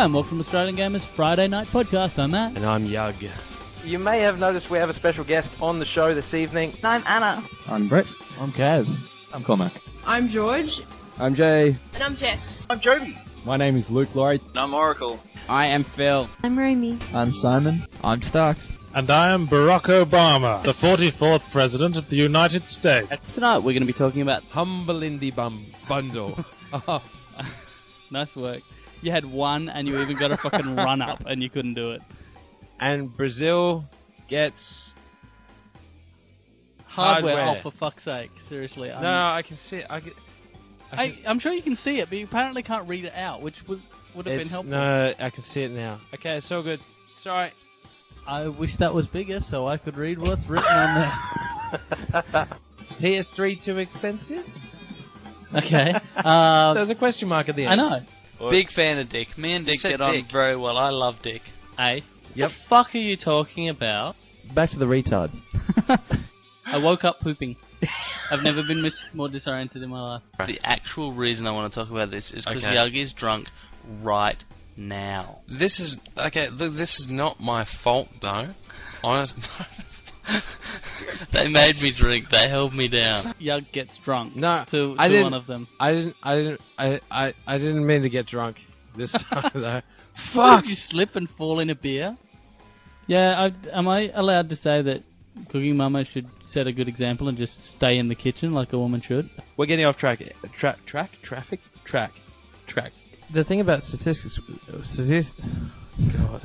Hi, and welcome to AustralianGamer's Friday Night Podcast. I'm Matt. And I'm Yug. You may have noticed we have a special guest on the show this evening. I'm Anna. I'm Brett. I'm Kaz. I'm Cormac. I'm George. I'm Jay. And I'm Jess. I'm Joby. My name is Luke Laurie. And I'm Oracle. I am Phil. I'm Romy. I'm Simon. I'm Starks. And I am Barack Obama, the 44th President of the United States. Tonight we're going to be talking about... Humble Indie Bundle. Oh. Nice work. You had one and you even got a fucking run-up and you couldn't do it. And Brazil gets... Hardware. Hardware. Oh, for fuck's sake. Seriously. No, I can see it. I'm sure you can see it, but you apparently can't read it out, which would have been helpful. No, I can see it now. Okay, it's all good. Sorry. I wish that was bigger so I could read what's written on there. PS3 too expensive? Okay. There's a question mark at the I end. know. Big fan of Dick. Me and Dick get on very well. I love Dick. Hey, Yep. the fuck are you talking about? Back to the retard. I woke up pooping. I've never been more disoriented in my life. The actual reason I want to talk about this is because Okay. Yug is drunk right now. This is okay. This is not my fault, though. Honestly, They made me drink. They held me down. Yug gets drunk. No, to I didn't. one of them. I didn't mean to get drunk this time, though. Fuck! Fuck! Did you slip and fall in a beer? Yeah, am I allowed to say that Cooking Mama should set a good example and just stay in the kitchen like a woman should? We're getting off track. Track. The thing about statistics... God.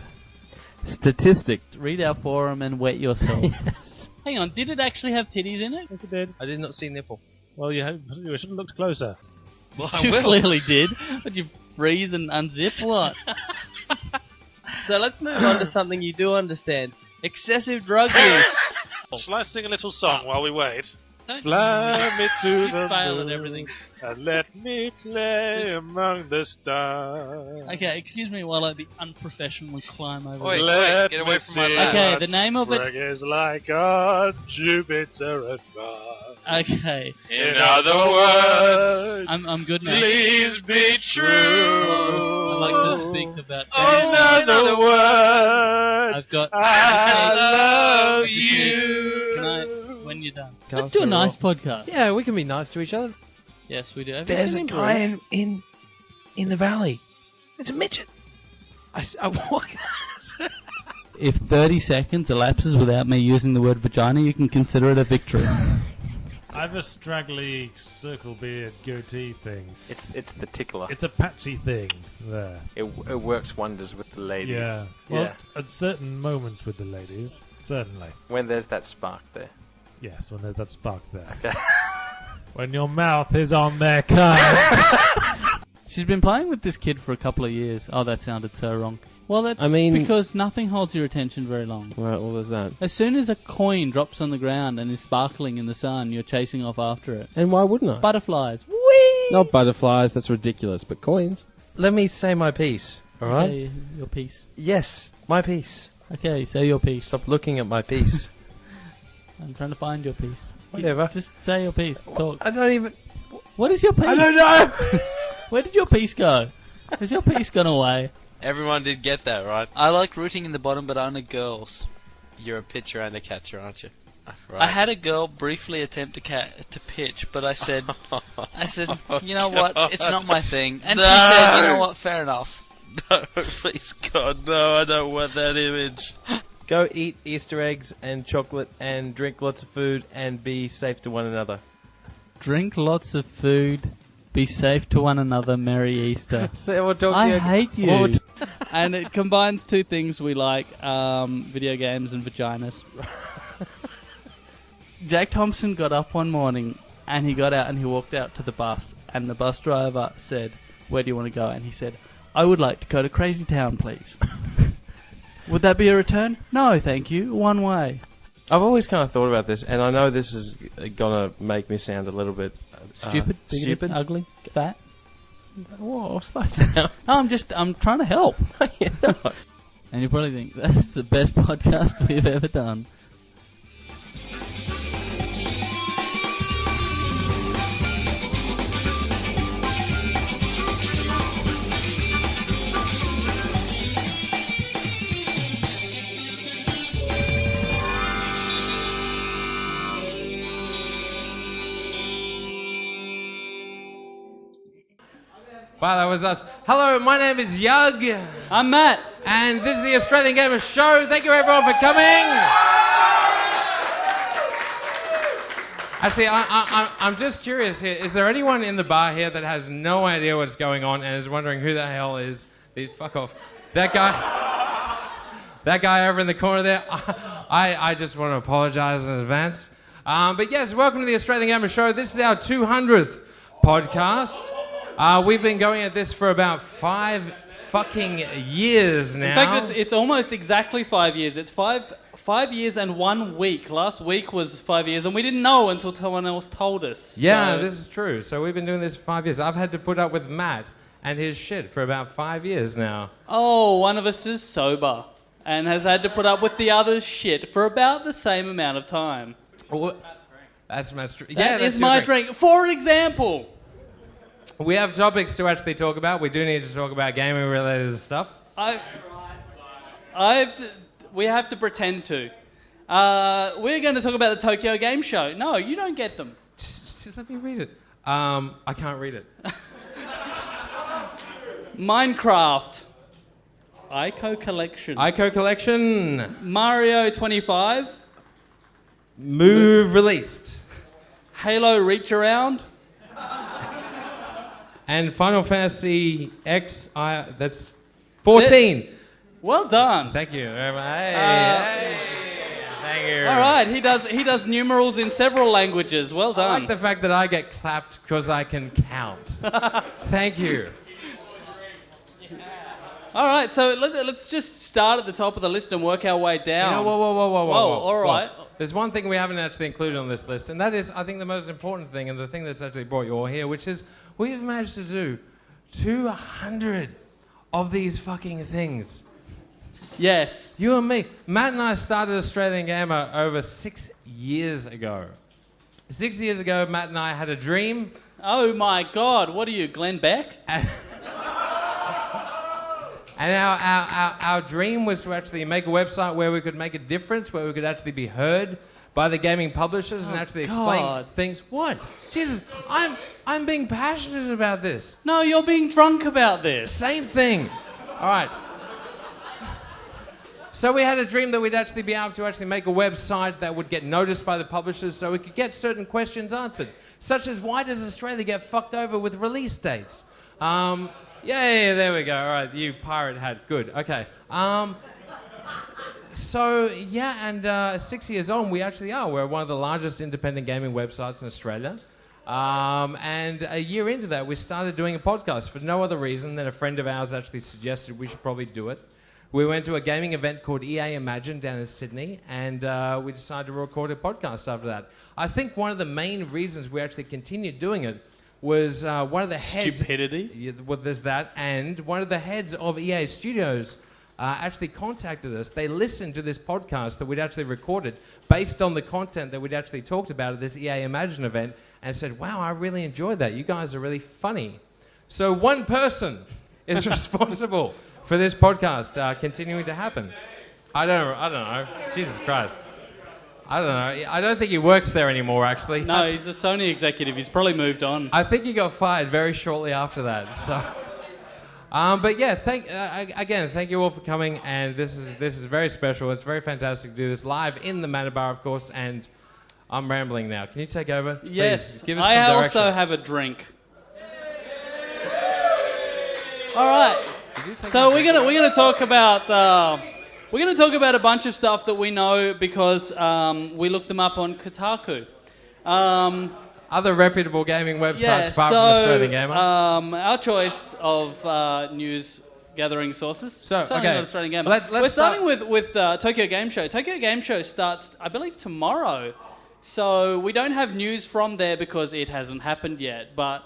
Statistics. Read our forum and wet yourself. Yes. Hang on, did it actually have titties in it? Yes, it did. I did not see nipple. Well, you should have looked closer. Well, You clearly did. Would you freeze and unzip what? So let's move on to something you do understand. Excessive drug use. Shall I sing a little song while we wait? Don't Fly me to you the fail at moon everything. and let me play among the stars. Okay, excuse me while I be unprofessionally climb over. Wait, Let get away me from my see lap. Okay, what the name of it- spring is like on Jupiter and Mars. Okay, in other words, I'm good now. Please be true. I'd like to speak about. In other words, I've got. I love Just a minute. you. Can I? When you're done. Let's do a nice podcast. Yeah, we can be nice to each other. Yes, we do. Have you There's seen a him, guy Bruce? in the valley. It's a midget. I walk. If 30 seconds elapses without me using the word vagina, you can consider it a victory. I have a straggly circle beard goatee thing. It's the tickler. It's a patchy thing there. It works wonders with the ladies. Yeah. Well, Yeah. at certain moments with the ladies, certainly. When there's that spark there. Yes, when there's that spark there. Okay. When your mouth is on their cunt. She's been playing with this kid for a couple of years. Oh, that sounded so wrong. Well, that's I mean- because nothing holds your attention very long. Right, what was that? As soon as a coin drops on the ground and is sparkling in the sun, you're chasing off after it. And why wouldn't I? Butterflies. Whee! Not butterflies, that's ridiculous, but coins. Let me say my piece, alright? Okay, your piece. Yes, my piece. Okay, say your piece. Stop looking at my piece. I'm trying to find your piece. Whatever. Just say your piece. Talk. I don't even... What is your piece? I don't know! Where did your piece go? Has your piece gone away? everyone did get that, right? I like rooting in the bottom, but only girls. You're a pitcher and a catcher, aren't you? Right. I had a girl briefly attempt to pitch, but I said, you know what? It's not my thing. And she said, you know what? Fair enough. No, please God, no, I don't want that image. Go eat Easter eggs and chocolate and drink lots of food and be safe to one another. Drink lots of food. Be safe to one another. Merry Easter. So we'll talk to I you. hate you. And it combines two things we like, video games and vaginas. Jack Thompson got up one morning and he got out and he walked out to the bus, and the bus driver said, "Where do you want to go?" And he said, "I would like to go to Crazy Town, please." Would that be a return? No, thank you. One way. I've always kind of thought about this, and I know this is gonna make me sound a little bit Stupid, bigoted, stupid, ugly, fat. Whoa, slow down. No, I'm trying to help. You're not. And you probably think that's the best podcast we've ever done. Wow, that was us. Hello, my name is Yug, I'm Matt. and this is the Australian Gamer Show. Thank you everyone for coming. Actually, I'm just curious here. Is there anyone in the bar here that has no idea what's going on and is wondering who the hell is? Fuck off. That guy over in the corner there. I just want to apologize in advance. But yes, welcome to the Australian Gamer Show. This is our 200th podcast. We've been going at this for about 5 fucking years now. In fact, it's almost exactly 5 years. It's 5 years and 1 week. Last week was 5 years, and we didn't know until someone else told us. Yeah, So- this is true. So we've been doing this for 5 years. I've had to put up with Matt and his shit for about 5 years now. Oh, one of us is sober and has had to put up with the other's shit for about the same amount of time. That's my drink. That is my drink. For example. We have topics to actually talk about. We do need to talk about gaming-related stuff. We have to pretend to. We're going to talk about the Tokyo Game Show. No, you don't get them. Just let me read it. I can't read it. Minecraft. Ico Collection. Ico Collection. Mario 25. Move released. Halo Reach Around. And Final Fantasy X, that's 14. Well done. Thank you very much. Hey, thank you. All right, he does numerals in several languages. Well I done. like the fact that I get clapped because I can count. Thank you. All right, so let's just start at the top of the list and work our way down. Whoa. all right. There's one thing we haven't actually included on this list, and that is, I think, the most important thing, and the thing that's actually brought you all here, which is we've managed to do 200 of these fucking things. Yes. You and me. Matt and I started Australian Gamer over 6 years ago. 6 years ago, Matt and I had a dream. Oh my God, what are you, Glenn Beck? And our dream was to actually make a website where we could make a difference, where we could actually be heard by the gaming publishers and actually explain things. What? Jesus, I'm being passionate about this. No, you're being drunk about this. Same thing. All right. So we had a dream that we'd actually be able to actually make a website that would get noticed by the publishers so we could get certain questions answered, such as why does Australia get fucked over with release dates? Yeah, there we go. All right, you pirate hat. Good. Okay. So, yeah, and 6 years on, we actually are. We're one of the largest independent gaming websites in Australia. And a year into that, we started doing a podcast for no other reason than a friend of ours actually suggested we should probably do it. We went to a gaming event called EA Imagine down in Sydney, and we decided to record a podcast after that. I think one of the main reasons we actually continued doing it was one of the heads... Stupidity? Yeah, well, there's that. And one of the heads of EA Studios actually contacted us. They listened to this podcast that we'd actually recorded based on the content that we'd actually talked about at this EA Imagine event and said, wow, I really enjoyed that. You guys are really funny. So one person is responsible for this podcast continuing to happen. I don't know. Jesus Christ. I don't know. I don't think he works there anymore, actually. No, he's a Sony executive. He's probably moved on. I think he got fired very shortly after that. So, but yeah, again, thank you all for coming. And this is very special. It's very fantastic to do this live in the Manor Bar, of course. And I'm rambling now. Can you take over? Yes. Please, give us I some also direction. have a drink. All right. So we're gonna talk about. We're going to talk about a bunch of stuff that we know because we looked them up on Kotaku. Other reputable gaming websites apart from Australian Gamer. Our choice of news gathering sources. Starting with Australian Gamer. We're starting with Tokyo Game Show. Tokyo Game Show starts, I believe, tomorrow. So we don't have news from there because it hasn't happened yet. But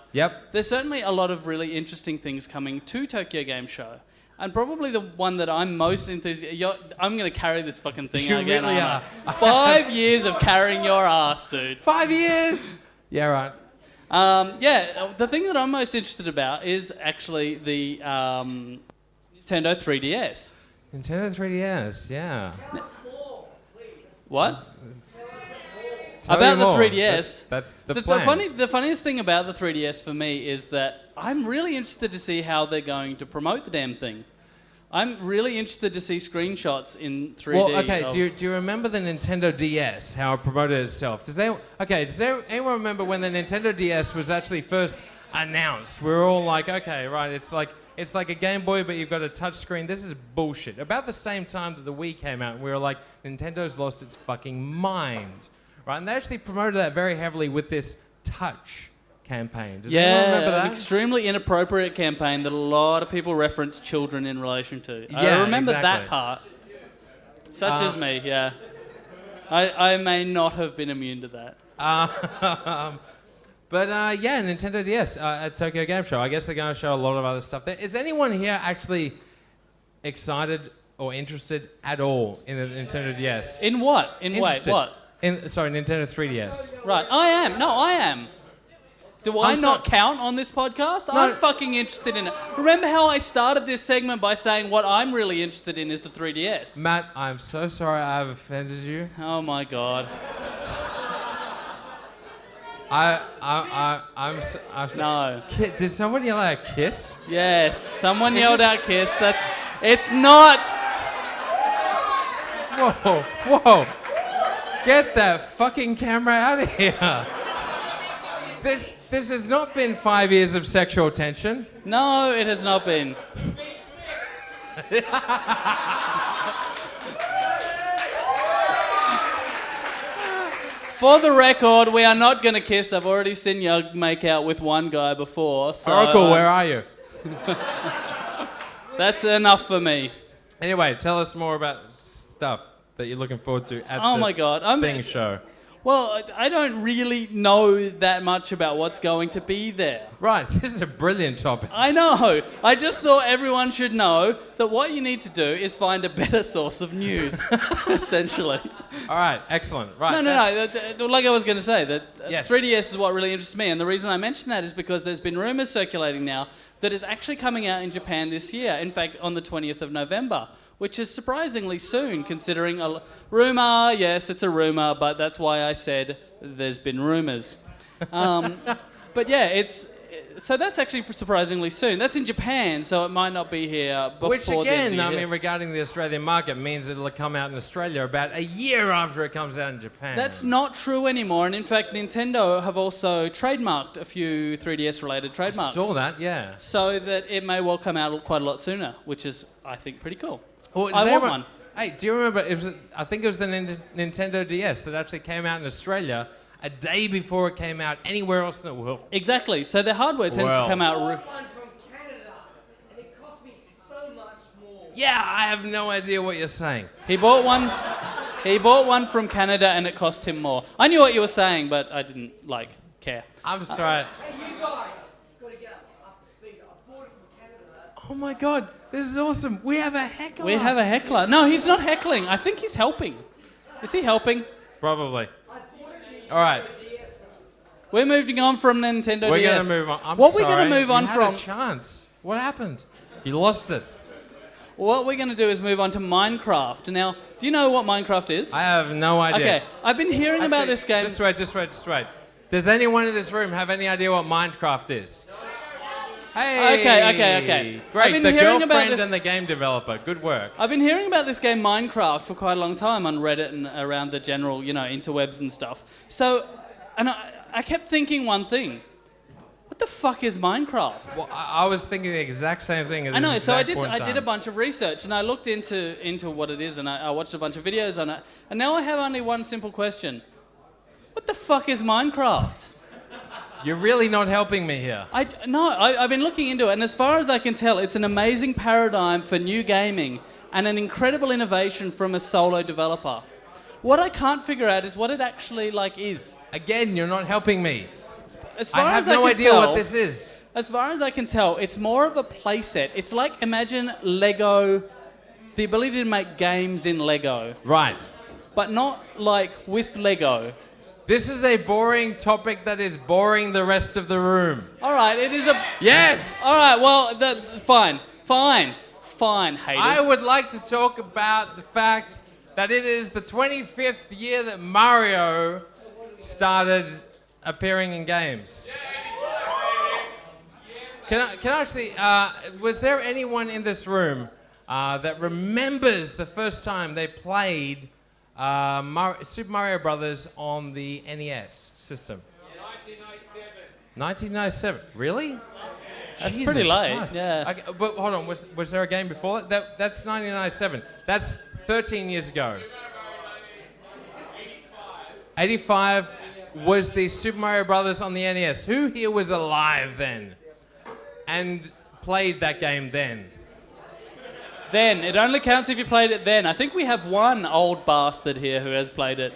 there's certainly a lot of really interesting things coming to Tokyo Game Show. And probably the one that I'm most enthusiastic... I'm going to carry this fucking thing you again, really aren't are. I? 5 years of carrying your ass, dude. 5 years? Yeah, right. The thing that I'm most interested about is actually the Nintendo 3DS. Nintendo 3DS, yeah. What? Tell About you the more. 3DS. That's the plan. The funniest thing about the 3DS for me is that I'm really interested to see how they're going to promote the damn thing. I'm really interested to see screenshots in 3D. Well, okay. Do you remember the Nintendo DS? How it promoted itself? Does anyone remember when the Nintendo DS was actually first announced? We were all like, okay, right. It's like a Game Boy, but you've got a touch screen. This is bullshit. About the same time that the Wii came out, we were like, Nintendo's lost its fucking mind, right? And they actually promoted that very heavily with this touch campaign. Does anyone remember that? An extremely inappropriate campaign that a lot of people reference children in relation to. Yeah, I remember exactly. that part. Such as me, yeah. I may not have been immune to that. Yeah, Nintendo DS at Tokyo Game Show. I guess they're going to show a lot of other stuff there. Is anyone here actually excited or interested at all in the Nintendo DS? In what? What? Nintendo 3DS. Right, I am. No, I am. Do I not count on this podcast? No. I'm fucking interested in it. Remember how I started this segment by saying what I'm really interested in is the 3DS? Matt, I'm so sorry I've offended you. Oh my god. I'm No. Did someone yell out kiss? Yes, someone yelled out kiss. It's not. Whoa. Get that fucking camera out of here. This has not been 5 years of sexual tension. No, it has not been. For the record, we are not going to kiss. I've already seen Yug make out with one guy before. So, Oracle, where are you? That's enough for me. Anyway, tell us more about stuff that you're looking forward to at Oh the my god. thing show. Well, I don't really know that much about what's going to be there. Right, this is a brilliant topic. I know. I just thought everyone should know that what you need to do is find a better source of news, essentially. All right, excellent. Right. No. Like I was going to say, that Yes. 3DS is what really interests me. And the reason I mention that is because there's been rumours circulating now that it's actually coming out in Japan this year. In fact, on the 20th of November. Which is surprisingly soon, considering a rumour. Yes, it's a rumour, but that's why I said there's been rumours. But yeah, so that's actually surprisingly soon. That's in Japan, so it might not be here before. Which again, the year. regarding the Australian market, means it'll come out in Australia about a year after it comes out in Japan. That's not true anymore, and in fact, Nintendo have also trademarked a few 3DS-related trademarks. I saw that, yeah. So that it may well come out quite a lot sooner, which is, I think, pretty cool. Well, I want one. Hey, do you remember? I think it was the Nintendo DS that actually came out in Australia a day before it came out anywhere else in the world. Exactly. So their hardware tends to come out. One from Canada, and it cost me so much more. Yeah, I have no idea what you're saying. He bought one. He bought one from Canada, and it cost him more. I knew what you were saying, but I didn't care. I'm sorry. Hey, you guys, gotta get up to speed. I bought it from Canada. Oh my god, this is awesome. We have a heckler. We have a heckler. No, he's not heckling. I think he's helping. Is he helping? Probably. All right. We're moving on from Nintendo We're DS. going to move on. I'm what sorry. we're going to move on you had from? a chance. What happened? You lost it. What we're going to do is move on to Minecraft. Now, do you know what Minecraft is? I have no idea. Okay, I've been hearing about this game. Just wait. Does anyone in this room have any idea what Minecraft is? Hey. Okay. Great. I've been the hearing about girlfriend this- and the game developer. Good work. I've been hearing about this game Minecraft for quite a long time on Reddit and around the general, interwebs and stuff. So, and I kept thinking one thing. What the fuck is Minecraft? Well, I was thinking the exact same thing. At I know, this so I exact point in did a time. bunch of research and I looked into what it is and I watched a bunch of videos on it. And now I have only one simple question. What the fuck is Minecraft? You're really not helping me here. I've been looking into it, and as far as I can tell, it's an amazing paradigm for new gaming and an incredible innovation from a solo developer. What I can't figure out is what it actually is. Again, you're not helping me. As far I have as no can idea tell, what this is. As far as I can tell, it's more of a playset. It's like, imagine Lego, the ability to make games in Lego. Right. But not with Lego. This is a boring topic that is boring the rest of the room. All right, it is a... Yes! All right, well, fine, haters. I would like to talk about the fact that it is the 25th year that Mario started appearing in games? Can I actually, was there anyone in this room that remembers the first time they played Super Mario Brothers on the NES system? 1997. Really? That's Jesus pretty late, Christ. yeah. Okay, but hold on, was there a game before that? That's 1997. That's 13 years ago. 85 was the Super Mario Brothers on the NES. Who here was alive then and played that game then? Then. It only counts if you played it then. I think we have one old bastard here who has played it.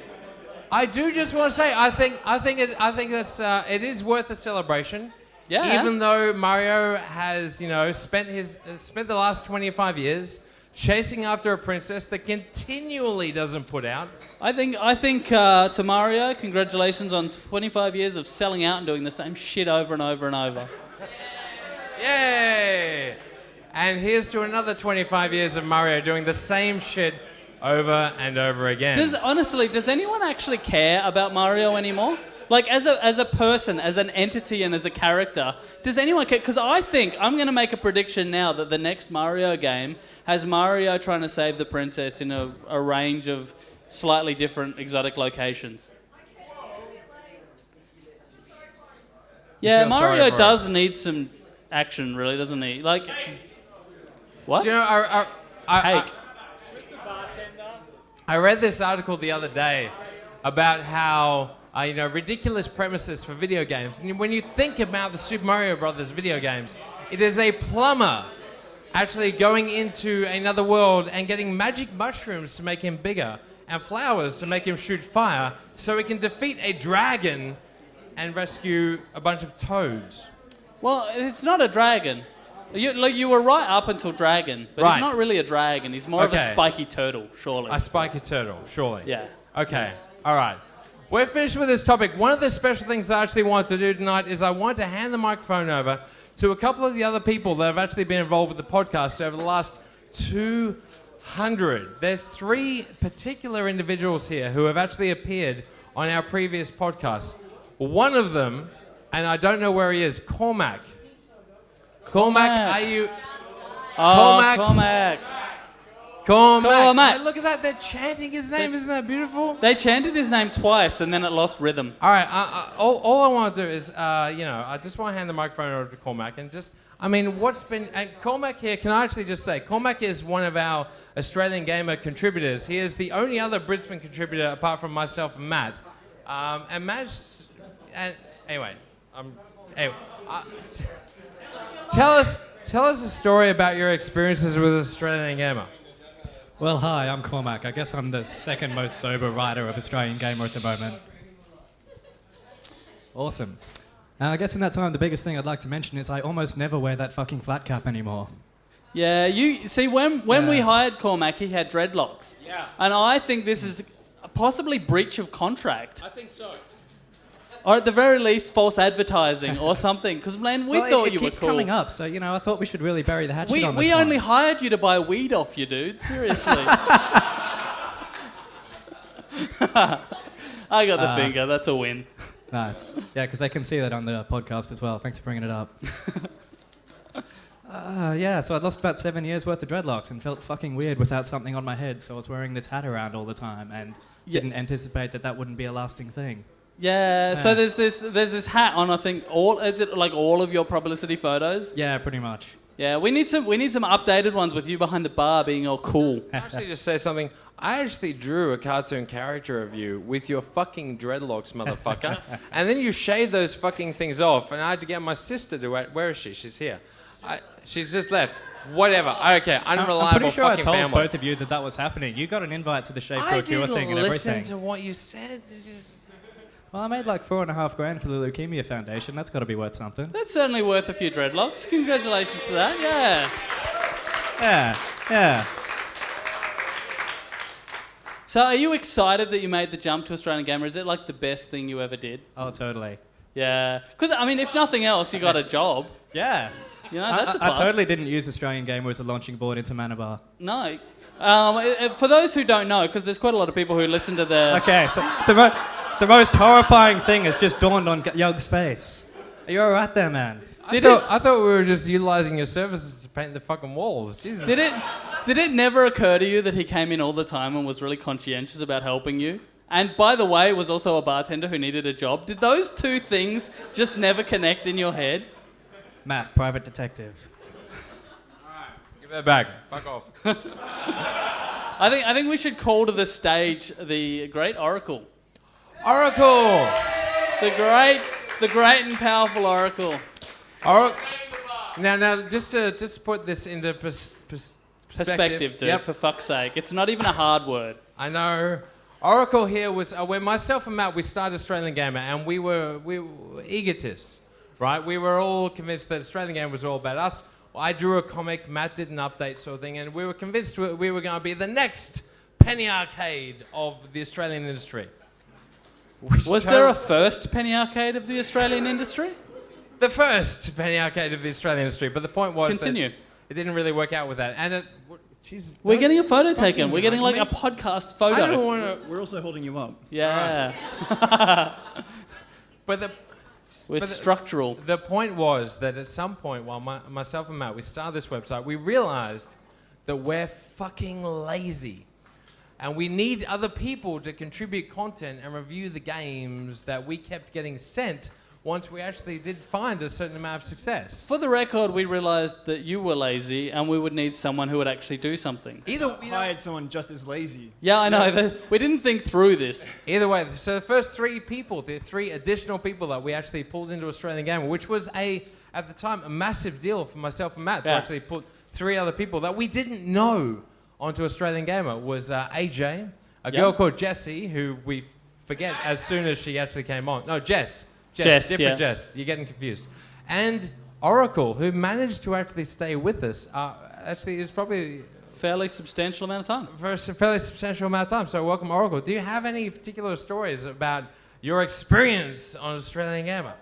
I do just want to say, I think it is worth a celebration. Yeah. Even though Mario has, spent the last 25 years chasing after a princess that continually doesn't put out. I think to Mario, congratulations on 25 years of selling out and doing the same shit over and over and over. Yay! And here's to another 25 years of Mario doing the same shit over and over again. Does anyone actually care about Mario anymore? Like, as a person, as an entity, and as a character, does anyone care? Because I think, I'm going to make a prediction now that the next Mario game has Mario trying to save the princess in a range of slightly different exotic locations. Yeah, Mario does need some action, really, doesn't he? Like, what? Do you know, I read this article the other day about how ridiculous premises for video games. And when you think about the Super Mario Brothers video games, it is a plumber actually going into another world and getting magic mushrooms to make him bigger and flowers to make him shoot fire so he can defeat a dragon and rescue a bunch of toads. Well, it's not a dragon. You were right up until dragon, but he's not really a dragon. He's more of a spiky turtle, surely. A spiky turtle, surely. Yeah. Okay. Yes. All right. We're finished with this topic. One of the special things that I actually wanted to do tonight is I wanted to hand the microphone over to a couple of the other people that have actually been involved with the podcast over the last 200. There's 3 particular individuals here who have actually appeared on our previous podcasts. One of them, and I don't know where he is, Cormac. Cormac, are you... Oh, Cormac. Hey, look at that. They're chanting his name. Isn't that beautiful? They chanted his name twice, and then it lost rhythm. All right. All I want to do is, I just want to hand the microphone over to Cormac and just... what's been... And Cormac here, can I actually just say, Cormac is one of our AustralianGamer contributors. He is the only other Brisbane contributor apart from myself and Matt. And Matt's... Anyway. Tell us a story about your experiences with AustralianGamer. Well, hi, I'm Cormac. I guess I'm the second most sober writer of AustralianGamer at the moment. Awesome. I guess in that time, the biggest thing I'd like to mention is I almost never wear that fucking flat cap anymore. Yeah, you see, when we hired Cormac, he had dreadlocks. Yeah. And I think this is possibly breach of contract. I think so. Or at the very least, false advertising or something. Because, man, we thought you were cool. It keeps coming up, so, I thought we should really bury the hatchet on this We only hired you to buy weed off you, dude. Seriously. I got the finger. That's a win. Nice. Yeah, because I can see that on the podcast as well. Thanks for bringing it up. So I'd lost about 7 years worth of dreadlocks and felt fucking weird without something on my head, so I was wearing this hat around all the time and didn't anticipate that wouldn't be a lasting thing. Yeah, so there's this hat on, I think, all of your publicity photos? Yeah, pretty much. Yeah, we need some updated ones with you behind the bar being all cool. Can I actually just say something? I actually drew a cartoon character of you with your fucking dreadlocks, motherfucker. And then you shaved those fucking things off, and I had to get my sister to where is she? She's here. She's just left. Whatever. Okay, unreliable I'm pretty sure I fucking told family. both of you that was happening. You got an invite to the Shave I Couture thing and everything. listen to what you said. Well, I made like $4,500 for the Leukemia Foundation. That's got to be worth something. That's certainly worth a few dreadlocks. Congratulations to that. Yeah. Yeah. So are you excited that you made the jump to AustralianGamer? Is it like the best thing you ever did? Oh, totally. Yeah. Because, if nothing else, you got a job. Yeah. That's a I plus. totally didn't use AustralianGamer as a launching board into Manabar. No. For those who don't know, because there's quite a lot of people who listen to the... Okay, so The most horrifying thing has just dawned on Yug's face. Are you alright there, man? I thought we were just utilizing your services to paint the fucking walls. Jesus. Did it never occur to you that he came in all the time and was really conscientious about helping you? And by the way, was also a bartender who needed a job. Did those two things just never connect in your head? Matt, private detective. Give that back. Fuck off. I think we should call to the stage the great Oracle. Oracle! The great and powerful Oracle. Now, just to put this into Perspective, dude, for fuck's sake. It's not even a hard word. I know. Oracle here was when myself and Matt, we started AustralianGamer, and we were egotists, right? We were all convinced that AustralianGamer was all about us. I drew a comic, Matt did an update sort of thing, and we were convinced we were going to be the next penny arcade of the Australian industry. Was there a first penny arcade of the Australian industry? The first penny arcade of the Australian industry, but the point was Continue. that it didn't really work out with that. And we're getting a photo taken. We're getting like a podcast photo. I don't want to. We're also holding you up. Yeah. But we're structural. The point was that at some point, while myself and Matt, we started this website, we realized that we're fucking lazy. And we need other people to contribute content and review the games that we kept getting sent once we actually did find a certain amount of success. For the record, we realised that you were lazy and we would need someone who would actually do something. Hired someone just as lazy. Yeah, I know. We didn't think through this. Either way, so the first three additional people that we actually pulled into AustralianGamer, which was at the time, a massive deal for myself and Matt to actually put 3 other people that we didn't know onto AustralianGamer, was AJ, a girl called Jessie, who we forget as soon as she actually came on. No, Jess, different Jess. You're getting confused. And Oracle, who managed to actually stay with us, actually is probably fairly substantial amount of time. For a fairly substantial amount of time. So welcome, Oracle. Do you have any particular stories about your experience on AustralianGamer?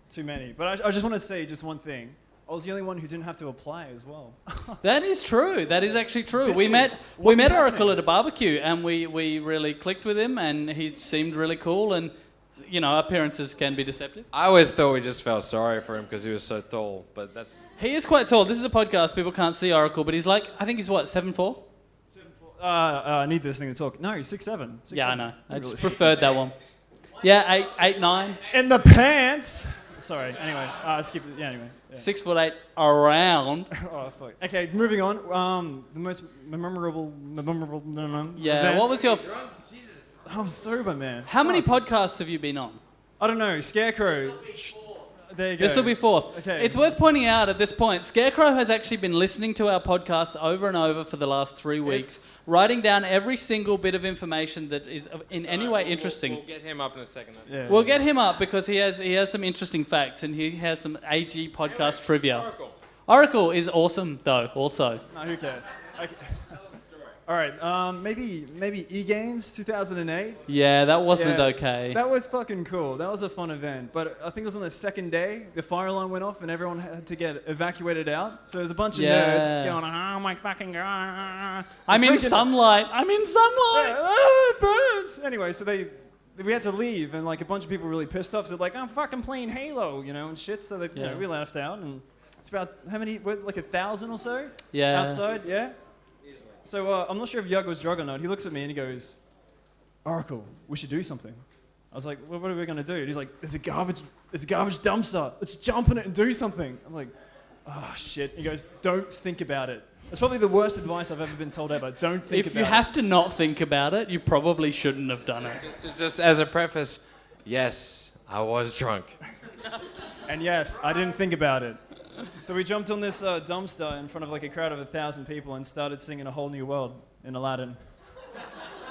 Too many. But I just want to say just one thing. I was the only one who didn't have to apply as well. That is true. That is actually true. Bitches. We met Oracle at a barbecue, and we really clicked with him, and he seemed really cool. And you know, appearances can be deceptive. I always thought we just felt sorry for him because he was so tall, but that's... He is quite tall. This is a podcast. People can't see Oracle, but he's like, I think he's what, 7'4"? I need this thing to talk. No, he's 6'7". Yeah, I know. I just preferred that one. Yeah, 8'9". In the pants. Sorry. Anyway, skip it. Yeah. Anyway. Yeah. 6'8" around. Oh fuck. Okay, moving on. The most memorable. Yeah. Event. What was your? I'm sober, man. How many podcasts have you been on? I don't know. Scarecrow. There you go. This will be 4th. Okay. It's worth pointing out at this point, Scarecrow has actually been listening to our podcasts over and over for the last 3 weeks, writing down every single bit of information that is in any way interesting. We'll get him up in a second. We'll get him up because he has some interesting facts and he has some AG podcast trivia. Oracle is awesome though. Also. No, who cares? Okay. All right, maybe E-Games 2008. Yeah, that wasn't okay. That was fucking cool. That was a fun event. But I think it was on the second day, the fire alarm went off and everyone had to get evacuated out. So there was a bunch of nerds going, oh my fucking god. I'm in sunlight. It burns. Anyway, so we had to leave and like a bunch of people were really pissed off. So like, I'm fucking playing Halo, you know, and shit. So we left out and it's about how many, like 1,000 or so? Yeah. Outside, yeah. So I'm not sure if Yug was drunk or not. He looks at me and he goes, Oracle, we should do something. I was like, well, what are we going to do? And he's like, there's a garbage dumpster. Let's jump in it and do something. I'm like, oh, shit. He goes, don't think about it. That's probably the worst advice I've ever been told ever. Don't think about it. If you have to not think about it, you probably shouldn't have done it. Just as a preface, yes, I was drunk. And yes, I didn't think about it. So we jumped on this dumpster in front of like a crowd of 1,000 people and started singing A Whole New World in Aladdin.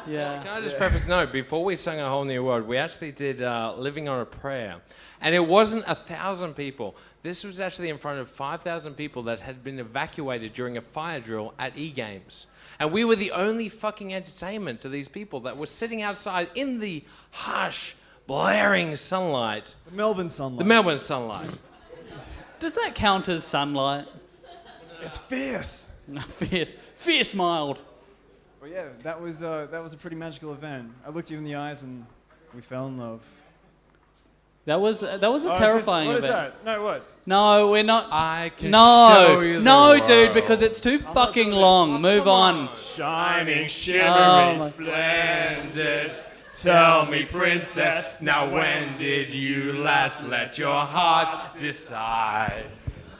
Yeah. Can I just preface, no, before we sang A Whole New World, we actually did Living on a Prayer. And it wasn't 1,000 people. This was actually in front of 5,000 people that had been evacuated during a fire drill at E-Games. And we were the only fucking entertainment to these people that were sitting outside in the harsh, blaring sunlight. The Melbourne sunlight. Does that count as sunlight? It's fierce. No, fierce mild. Well, yeah, that was a pretty magical event. I looked you in the eyes and We fell in love. That was a Oh, terrifying what is event. that? No, what? No, we're not. I can No, show you the no, dude, world. because it's too fucking long. Move on. Shining, Oh, shimmering, my- Splendid. Tell me, princess, now when did you last let your heart decide?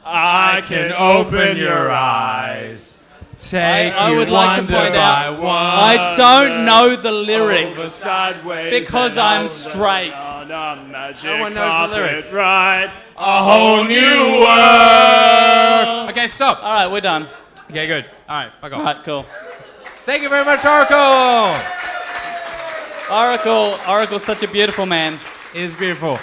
I can open your eyes. Take I you would like to wonder point by out, wonder. I don't know the lyrics Over sideways because and I'm over straight. on a magic No one knows the carpet lyrics. ride. A whole new world. Okay, stop. All right, we're done. Okay, good. All right, fuck off. All right, cool. Thank you very much, Oracle. Oracle's such a beautiful man. It is beautiful.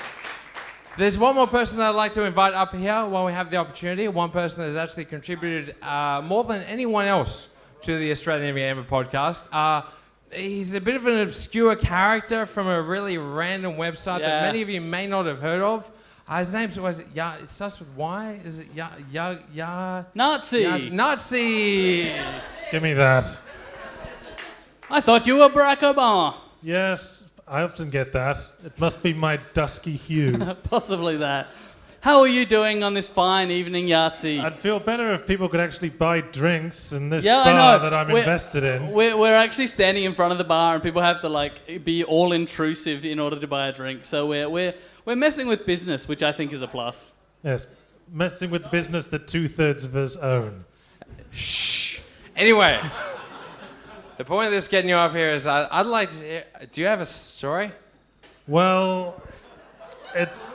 There's one more person that I'd like to invite up here while we have the opportunity. One person that has actually contributed more than anyone else to the Australian Gamer podcast. He's a bit of an obscure character from a really random website that many of you may not have heard of. His name's, it starts with Y? Is it Nazi. Nazi. Give me that. I thought you were Barack Obama. Yes, I often get that. It must be my dusky hue. Possibly that. How are you doing on this fine evening, Yahtzee? I'd feel better if people could actually buy drinks in this I bar know. that I'm invested in. We're actually standing in front of the bar, and people have to like be all intrusive in order to buy a drink. So we're messing with business, which I think is a plus. Yes, messing with the business that 2/3 of us own. Shh. Anyway, the point of this getting you up here is I'd like to hear, do you have a story? Well, it's...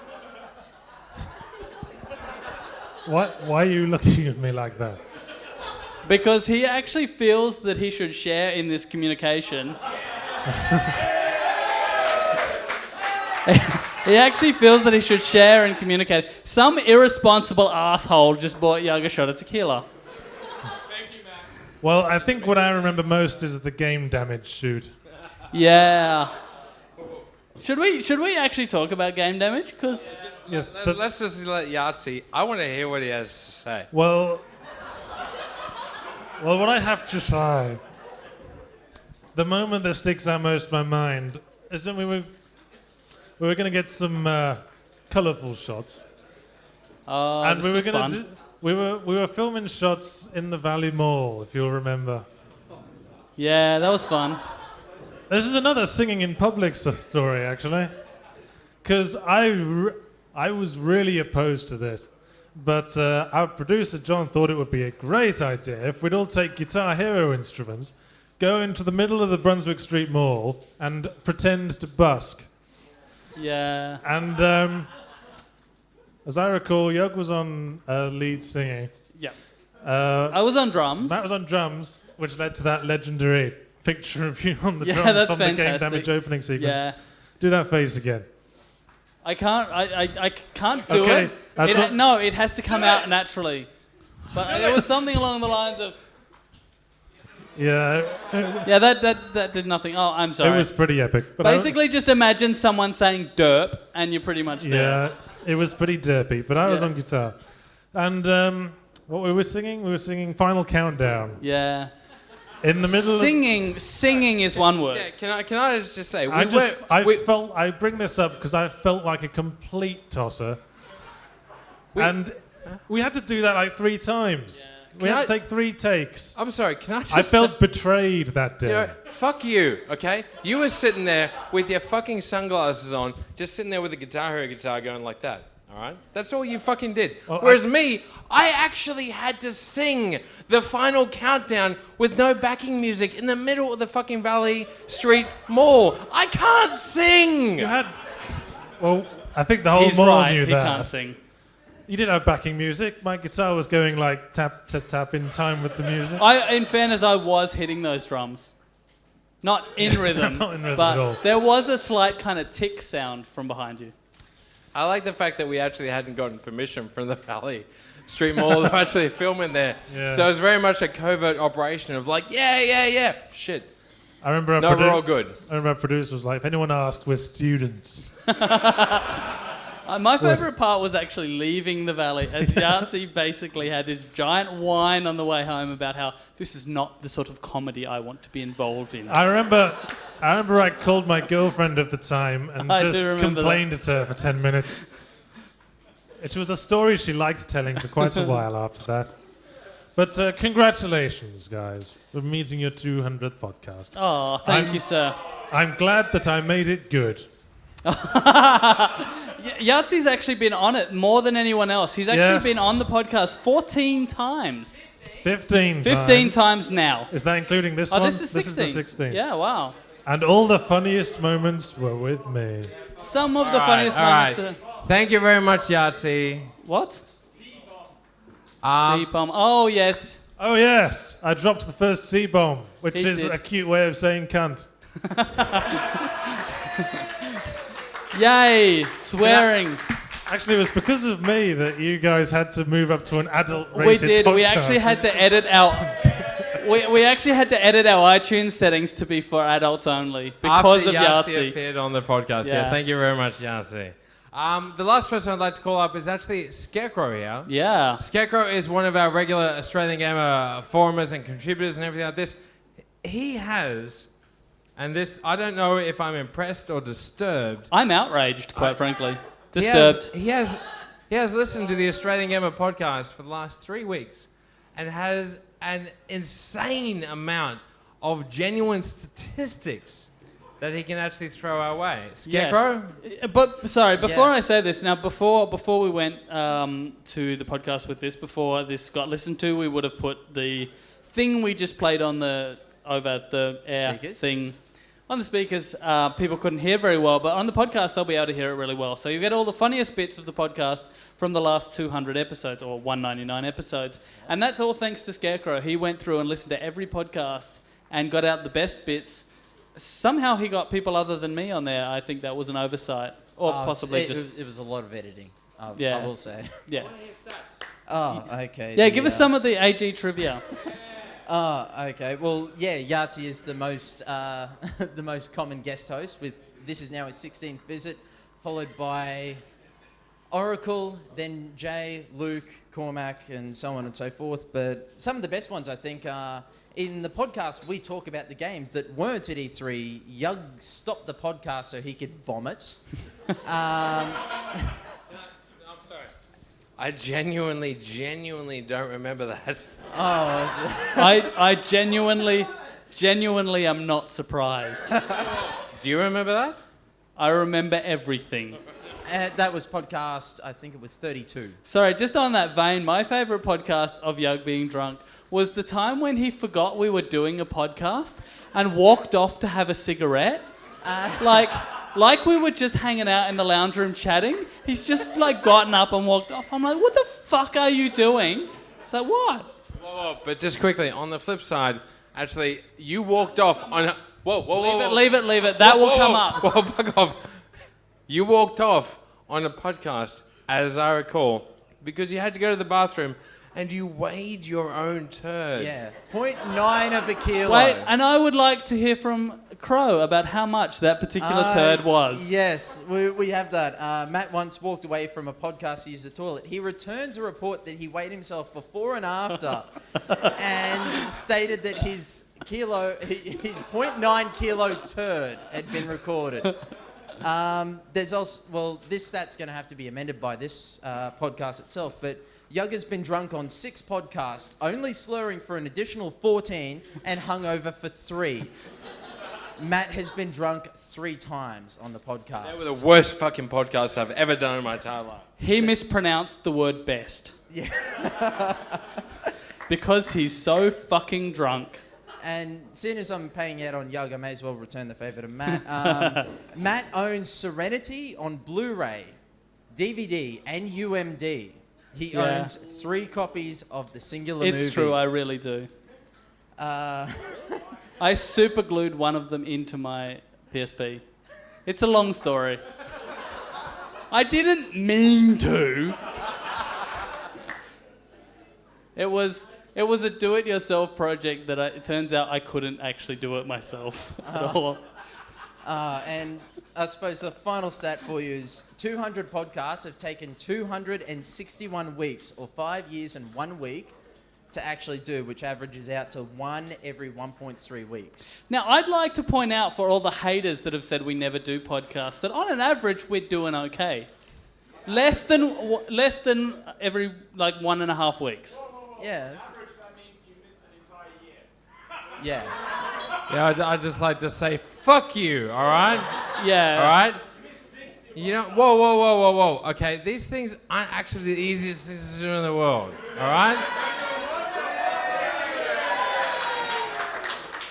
What? Why are you looking at me like that? Because he actually feels that he should share in this communication. He actually feels that he should share and communicate. Some irresponsible asshole just bought Yug a shot of tequila. Well, I think what I remember most is the game damage shoot. Yeah. Should we actually talk about game damage? Because Yes, Let's just let Yahtzee. I want to hear what he has to say. Well, what I have to say, the moment that sticks out most in my mind is when we were going to get some colourful shots, and we were going to we were filming shots in the Valley Mall, if you'll remember. Yeah, that was fun. This is another singing in public story, actually, because I was really opposed to this. But our producer, John, thought it would be a great idea if we'd all take Guitar Hero instruments, go into the middle of the Brunswick Street Mall, and pretend to busk. Yeah. And as I recall, Yug was on lead singing. Yeah. I was on drums. Matt was on drums, which led to that legendary picture of you on the Yeah, drums that's from the Game fantastic. Damage opening sequence. Yeah. Do that face again. I can't do Okay, it. that's what- No, it has to come out naturally. But there was something along the lines of... Yeah. Yeah, that did nothing. Oh, I'm sorry. It was pretty epic. But Basically, just imagine someone saying derp, and you're pretty much there. Yeah, it was pretty derpy, but I was on guitar. And what we were singing Final Countdown. Yeah. In the middle Singing is one word. Yeah, can I just say... I bring this up because I felt like a complete tosser. And we had to do that like 3 times. We had to take 3 takes. I'm sorry, can I just I felt betrayed that day. You know, fuck you, okay? You were sitting there with your fucking sunglasses on, just sitting there with a Guitar Hero guitar going like that, all right? That's all you fucking did. Well, Whereas me, I actually had to sing the final countdown with no backing music in the middle of the fucking Valley Street Mall. I can't sing! You had... Well, I think the whole He's mall right, knew he that. can't sing. You did have backing music. My guitar was going like tap, tap, tap in time with the music. In fairness, I was hitting those drums. Not in rhythm, Not in rhythm but at all. there was a slight kind of tick sound from behind you. I like the fact that we actually hadn't gotten permission from the Valley Street Mall to actually film in there. Yeah. So it was very much a covert operation of like, yeah. Shit. I remember we're all good. I remember our producer was like, if anyone asks, we're students. My favourite part was actually leaving the Valley, as Yahtzee basically had this giant whine on the way home about how this is not the sort of comedy I want to be involved in. I remember I remember I called my girlfriend at the time and I do just remember complained at her for 10 minutes. It was a story she liked telling for quite a while after that. But congratulations, guys, for meeting your 200th podcast. Oh, thank you, sir. I'm glad that I made it good. Yahtzee's actually been on it more than anyone else. He's actually been on the podcast 14 times. 15 times now. Is that including this one? This is 16. This is the 16. Yeah, wow. And all the funniest moments were with me. Some of the funniest moments are... Thank you very much, Yahtzee. What? C-bomb. Oh, yes. Oh, yes. I dropped the first C-bomb, which is a cute way of saying cunt. Yay, swearing. Actually, it was because of me that you guys had to move up to an adult rated We did. podcast. We actually had to edit our... we actually had to edit our iTunes settings to be for adults only because of Yahtzee Yahtzee. appeared on the podcast. Yeah, thank you very much, Yahtzee. The last person I'd like to call up is actually Scarecrow here. Yeah. Scarecrow is one of our regular Australian Gamer forumers and contributors and everything like this. He has, and this, I don't know if I'm impressed or disturbed. I'm outraged, quite frankly. Disturbed. He has listened to the Australian Gamer podcast for the last 3 weeks and has an insane amount of genuine statistics that he can actually throw our way. Scarecrow? Yes. But, sorry, before I say this, now before we went to the podcast with this, before this got listened to, we would have put the thing we just played on over the air thing on the speakers. People couldn't hear very well, but on the podcast they'll be able to hear it really well. So you get all the funniest bits of the podcast from the last 200 episodes, or 199 episodes. And that's all thanks to Scarecrow. He went through and listened to every podcast and got out the best bits. Somehow he got people other than me on there. I think that was an oversight. Or possibly It was a lot of editing, I will say. Yeah. Oh, okay. Yeah, give us some of the AG trivia. Oh, okay. Well, yeah, Yahtzee is the most the most common guest host. This is now his 16th visit, followed by Oracle, then Jay, Luke, Cormac, and so on and so forth. But some of the best ones, I think, are in the podcast. We talk about the games that weren't at E3. Yug stopped the podcast so he could vomit. I'm sorry. I genuinely don't remember that. Oh, I genuinely am not surprised. Do you remember that? I remember everything. That was podcast, I think it was 32. Sorry, just on that vein, my favourite podcast of Yug being drunk was the time when he forgot we were doing a podcast and walked off to have a cigarette. Like we were just hanging out in the lounge room chatting. He's just like gotten up and walked off. I'm like, what the fuck are you doing? It's like, what? Whoa, but just quickly, on the flip side, actually, you walked off on a... Whoa. Leave it. That will come up. Whoa, fuck off. You walked off on a podcast, as I recall, because you had to go to the bathroom and you weighed your own turd. Yeah, 0.9 of a kilo. Wait, and I would like to hear from Crow about how much that particular turd was. Yes, we have that. Matt once walked away from a podcast to use the toilet. He returned to report that he weighed himself before and after and stated that his 0.9 kilo turd had been recorded. There's also, this stat's going to have to be amended by this podcast itself, but Yug has been drunk on 6 podcasts, only slurring for an additional 14 and hungover for 3. Matt has been drunk 3 times on the podcast. They were the worst fucking podcasts I've ever done in my entire life. He mispronounced the word best. Yeah. Because he's so fucking drunk. And seeing as I'm paying out on Yug, I may as well return the favour to Matt. Matt owns Serenity on Blu-ray, DVD, and UMD. He owns 3 copies of the singular movie. It's true, I really do. I super glued one of them into my PSP. It's a long story. I didn't mean to. It was a do-it-yourself project that it turns out I couldn't actually do it myself at all. And I suppose the final stat for you is 200 podcasts have taken 261 weeks, or 5 years and 1 week, to actually do, which averages out to 1 every 1.3 weeks. Now, I'd like to point out for all the haters that have said we never do podcasts that on an average we're doing okay. Less than every 1.5 weeks. Yeah. Yeah. Yeah, I'd just like to say, fuck you, all right? Yeah. All right? You know, whoa. Okay, these things aren't actually the easiest things to do in the world, all right?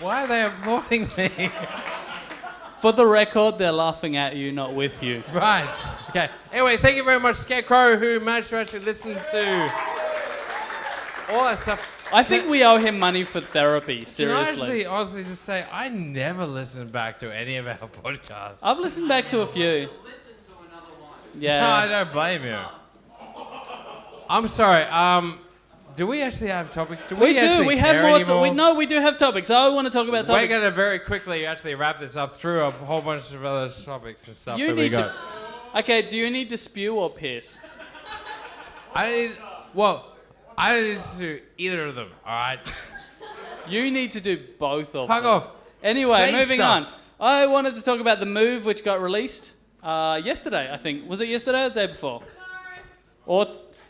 Why are they applauding me? For the record, they're laughing at you, not with you. Right. Okay. Anyway, thank you very much, Scarecrow, who managed to actually listen to all that stuff. I think we owe him money for therapy, seriously. Can I actually honestly just say, I never listened back to any of our podcasts. I've listened back to a few. Yeah. No, I don't blame you. I'm sorry. Do we actually have topics? Do we actually We have care more. anymore? We do have topics. I want to talk about topics. We're going to very quickly actually wrap this up through a whole bunch of other topics and stuff You that we need got. Okay, do you need to spew or piss? I don't need to do either of them, all right? You need to do both of them. Fuck off. Anyway, Say moving stuff. on. I wanted to talk about The Move, which got released yesterday, I think. Was it yesterday or the day before? Or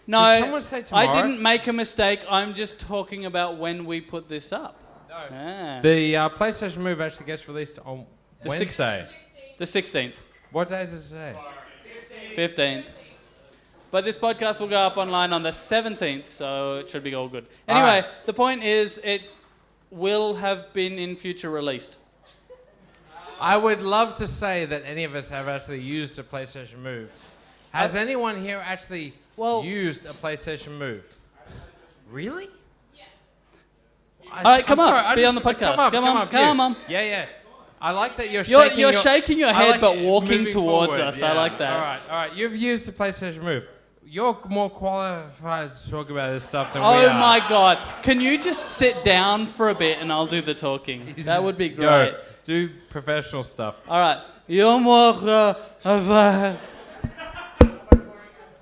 no, Did someone say tomorrow? I didn't make a mistake. I'm just talking about when we put this up. No. Ah. The PlayStation Move actually gets released on Wednesday. The 16th. What day does it say? 15th. But this podcast will go up online on the 17th, so it should be all good. All Anyway, right. the point is it will have been in future released. I would love to say that any of us have actually used a PlayStation Move. Has anyone here actually used a PlayStation Move? Really? Yes. All right, come on, be on the podcast. Come on. Yeah. I like that you're shaking your head, like but it walking moving towards forward. us. Yeah. I like that. All right. You've used the PlayStation Move. You're more qualified to talk about this stuff than we are. Oh my God. Can you just sit down for a bit and I'll do the talking? That would be great. Go. Do professional stuff. All right. You're more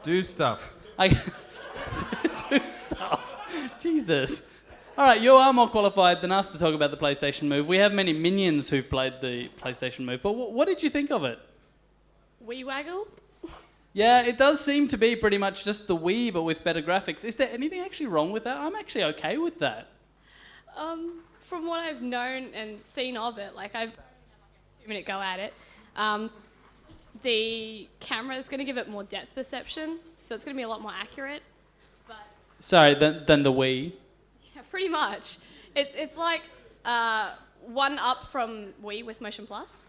Do stuff. Do stuff. Jesus. All right, you are more qualified than us to talk about the PlayStation Move. We have many minions who've played the PlayStation Move, but what did you think of it? Wee waggle? Yeah, it does seem to be pretty much just the Wii, but with better graphics. Is there anything actually wrong with that? I'm actually okay with that. From what I've known and seen of it, like I've 2-minute go at it, the camera is going to give it more depth perception, so it's going to be a lot more accurate. But Sorry, than the Wii. yeah, pretty much. It's like one up from Wii with Motion Plus.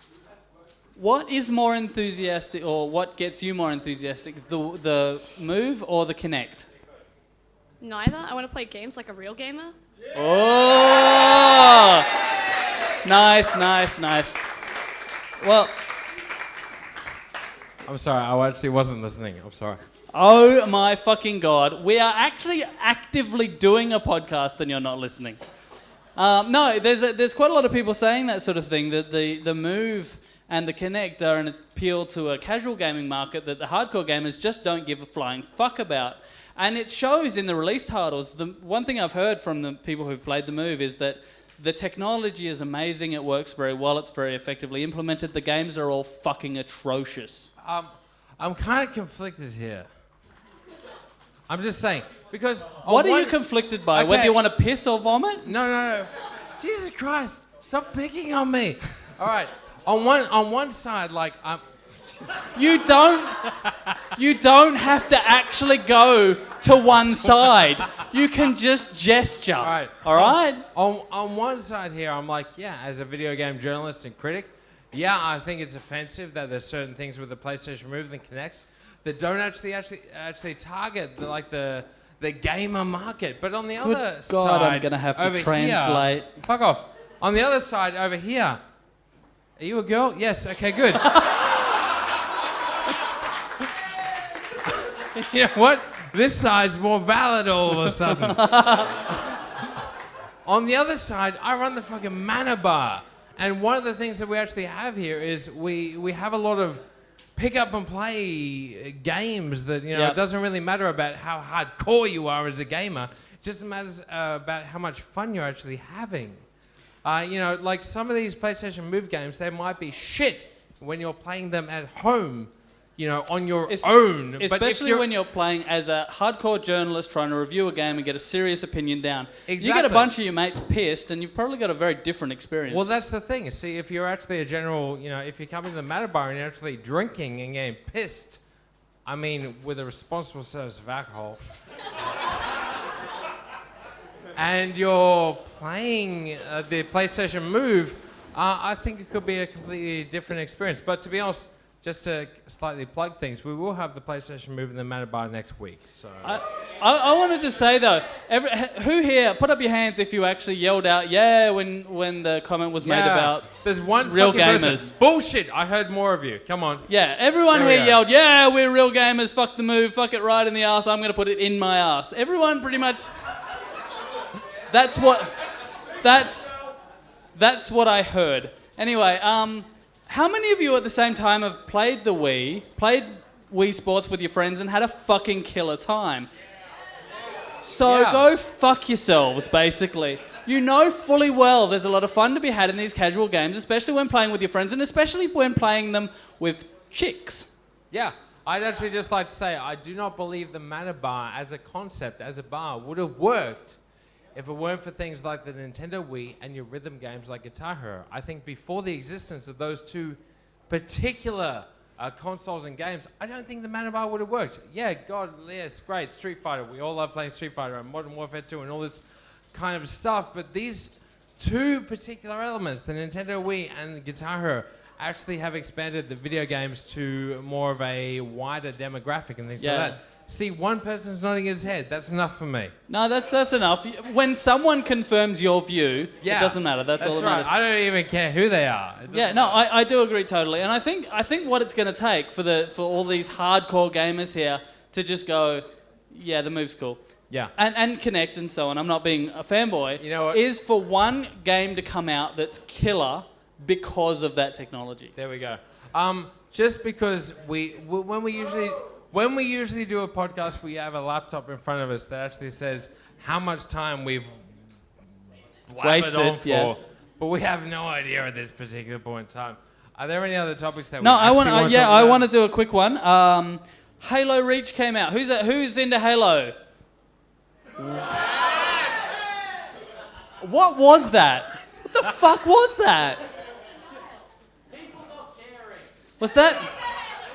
What is more enthusiastic, or what gets you more enthusiastic, the Move or the Kinect? Neither. I want to play games like a real gamer. Oh! Nice. Well, I'm sorry, I actually wasn't listening. I'm sorry. oh my fucking God. We are actually actively doing a podcast and you're not listening. No, there's quite a lot of people saying that sort of thing, that the Move and the Kinect are an appeal to a casual gaming market that the hardcore gamers just don't give a flying fuck about. And it shows in the release titles. The one thing I've heard from the people who've played the Move is that the technology is amazing, it works very well, it's very effectively implemented. The games are all fucking atrocious. I'm kind of conflicted here. I'm just saying, because... What are you conflicted by? Okay. Whether you want to piss or vomit? No. Jesus Christ, stop picking on me. All right, on one side, like, I'm... You don't have to actually go to one side. You can just gesture. All right. All right? On one side here, I'm like, yeah, as a video game journalist and critic, yeah, I think it's offensive that there's certain things with the PlayStation Move and Kinects that don't actually target the gamer market. But on the other God, side, I'm gonna have to over translate. Here, fuck off. On the other side, over here, are you a girl? Yes. Okay. Good. You know what? This side's more valid all of a sudden. On the other side, I run the fucking Mana Bar. And one of the things that we actually have here is we have a lot of pick up and play games that, you know, Yep. It doesn't really matter about how hardcore you are as a gamer. just matters about how much fun you're actually having. Like some of these PlayStation Move games, they might be shit when you're playing them at home, on your own. Especially when you're playing as a hardcore journalist trying to review a game and get a serious opinion down. Exactly. You get a bunch of your mates pissed, and you've probably got a very different experience. Well, that's the thing. See, if you're actually a general, if you come into the Matter Bar and you're actually drinking and getting pissed, I mean, with a responsible service of alcohol, and you're playing the PlayStation Move, I think it could be a completely different experience. But to be honest, just to slightly plug things, we will have the PlayStation Move in the Matter Bar next week. So I wanted to say though, who here, put up your hands if you actually yelled out, yeah, when the comment was made about there's one real fucking gamers. Person. Bullshit! I heard more of you. Come on. Yeah, everyone There we here go. yelled, yeah, we're real gamers, fuck the Move, fuck it right in the ass, I'm going to put it in my ass. Everyone pretty much... That's what I heard. Anyway, how many of you at the same time have played the Wii, played Wii Sports with your friends and had a fucking killer time? So go fuck yourselves, basically. You know fully well there's a lot of fun to be had in these casual games, especially when playing with your friends and especially when playing them with chicks. Yeah, I'd actually just like to say I do not believe the Matter Bar as a concept, as a bar, would have worked if it weren't for things like the Nintendo Wii and your rhythm games like Guitar Hero. I think before the existence of those two particular consoles and games, I don't think the Matter Bar would have worked. Yeah, God, yes, great, Street Fighter. We all love playing Street Fighter and Modern Warfare 2 and all this kind of stuff, but these two particular elements, the Nintendo Wii and the Guitar Hero, actually have expanded the video games to more of a wider demographic and things like that. See, one person's nodding his head. That's enough for me. No, that's enough. When someone confirms your view, it doesn't matter. That's all that matters. I don't even care who they are. I do agree totally. And I think what it's going to take for all these hardcore gamers here to just go, yeah, the Move's cool. Yeah. And connect and so on. I'm not being a fanboy. You know what? Is for one game to come out that's killer because of that technology. There we go. Just because when we usually do a podcast, we have a laptop in front of us that actually says how much time we've wasted on for, but we have no idea at this particular point in time. Are there any other topics that I want to do a quick one. Halo Reach came out. Who's into Halo? What was that? What the fuck was that? Was that?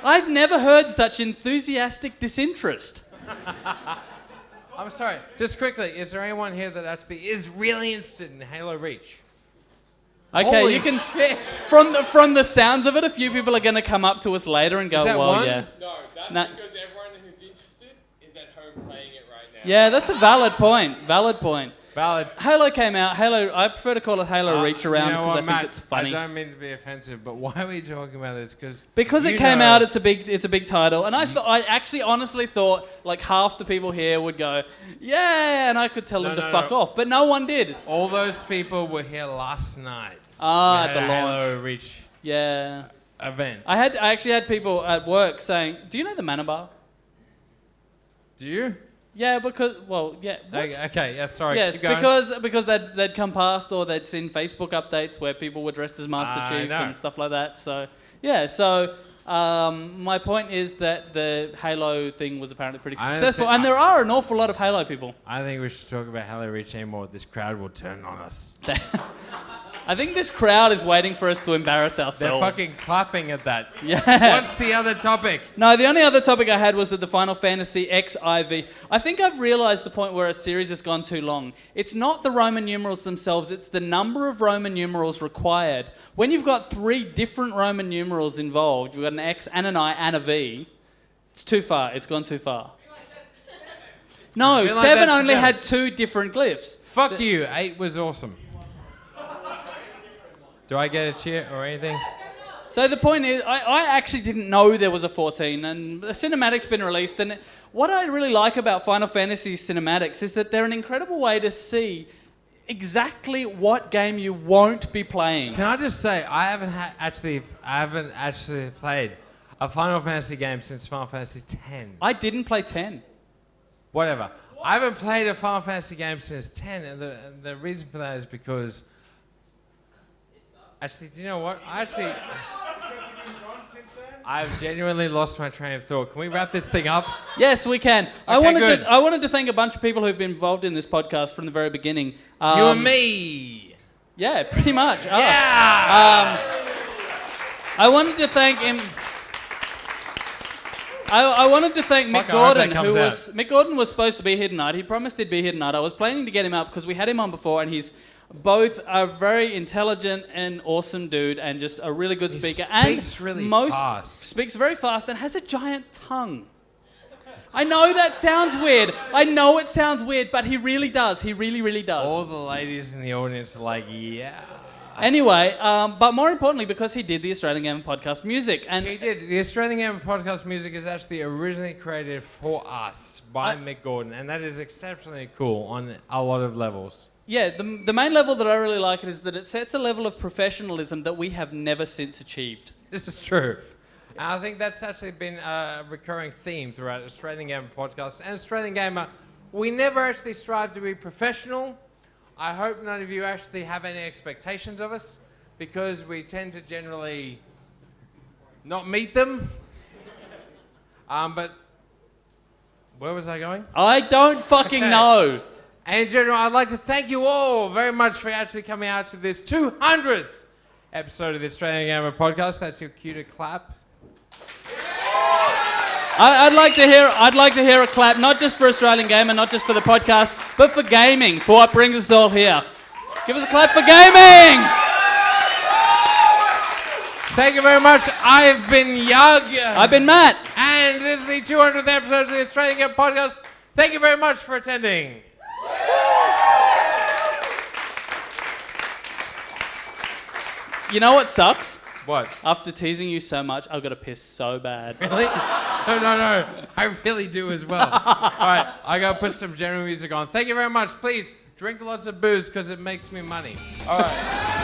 I've never heard such enthusiastic disinterest. I'm sorry. Just quickly, is there anyone here that actually is really interested in Halo Reach? Okay, Holy you can. Shit. From the sounds of it, a few people are going to come up to us later and go, Is that "Well, one? yeah." No, that's because everyone who's interested is at home playing it right now. Yeah, that's a valid point. Valid. Halo came out. Halo. I prefer to call it Halo Reach around because I think it's funny. I don't mean to be offensive, but why are we talking about this? Because it came out. It's a big title, and I actually honestly thought like half the people here would go, yeah, and I could tell them to fuck off, but no one did. All those people were here last night. At the launch. Halo Reach. Yeah. Event. I actually had people at work saying, "Do you know the Manor Bar?" Do you? Yeah, because what? Okay, yeah, sorry. Yes, keep going. because they'd come past or they'd seen Facebook updates where people were dressed as Master Chief and stuff like that. So yeah, my point is that the Halo thing was apparently pretty successful, and there are an awful lot of Halo people. I think we should talk about Halo Reach anymore. This crowd will turn on us. I think this crowd is waiting for us to embarrass ourselves. They're fucking clapping at that. Yeah. What's the other topic? No, the only other topic I had was that the Final Fantasy XIV. I think I've realised the point where a series has gone too long. It's not the Roman numerals themselves, it's the number of Roman numerals required. When you've got 3 different Roman numerals involved, you've got an X and an I and a V, it's too far. It's gone too far. No, 7 only had 2 different glyphs. Fuck you. 8 was awesome. Do I get a cheer or anything? So the point is, I actually didn't know there was a 14, and the cinematic's been released, and what I really like about Final Fantasy cinematics is that they're an incredible way to see exactly what game you won't be playing. Can I just say, I haven't actually played a Final Fantasy game since Final Fantasy X. I didn't play 10. Whatever. I haven't played a Final Fantasy game since 10, and the reason for that is because... Actually, do you know what? I've genuinely lost my train of thought. Can we wrap this thing up? Yes, we can. Okay, I wanted good. to thank a bunch of people who've been involved in this podcast from the very beginning. You and me. Yeah, pretty much. Yeah. I wanted to thank him. I wanted to thank Mick Gordon, Mick Gordon was supposed to be here tonight. He promised he'd be here tonight. I was planning to get him up because we had him on before, and he's both a very intelligent and awesome dude, and just a really good speaker. Speaks really fast. Speaks very fast and has a giant tongue. I know that sounds weird. I know it sounds weird, but he really does. He really, really does. All the ladies in the audience are like, yeah. Anyway, but more importantly, because he did the Australian Gamer podcast music. And he did. The Australian Gamer podcast music is actually originally created for us by Mick Gordon, and that is exceptionally cool on a lot of levels. Yeah, the main level that I really like it is that it sets a level of professionalism that we have never since achieved. This is true. And I think that's actually been a recurring theme throughout Australian Gamer podcast and Australian Gamer. We never actually strive to be professional. I hope none of you actually have any expectations of us, because we tend to generally not meet them. But where was I going? I don't fucking know. And in general, I'd like to thank you all very much for actually coming out to this 200th episode of the Australian Gamer podcast. That's your cue to clap. I'd like to hear a clap, not just for Australian Gamer, not just for the podcast, but for gaming, for what brings us all here. Give us a clap for gaming! Thank you very much. I've been Yug. I've been Matt. And this is the 200th episode of the Australian Gamer podcast. Thank you very much for attending. You know what sucks? What? After teasing you so much, I've got to piss so bad. Really? No. I really do as well. All right, I got to put some general music on. Thank you very much. Please drink lots of booze because it makes me money. All right.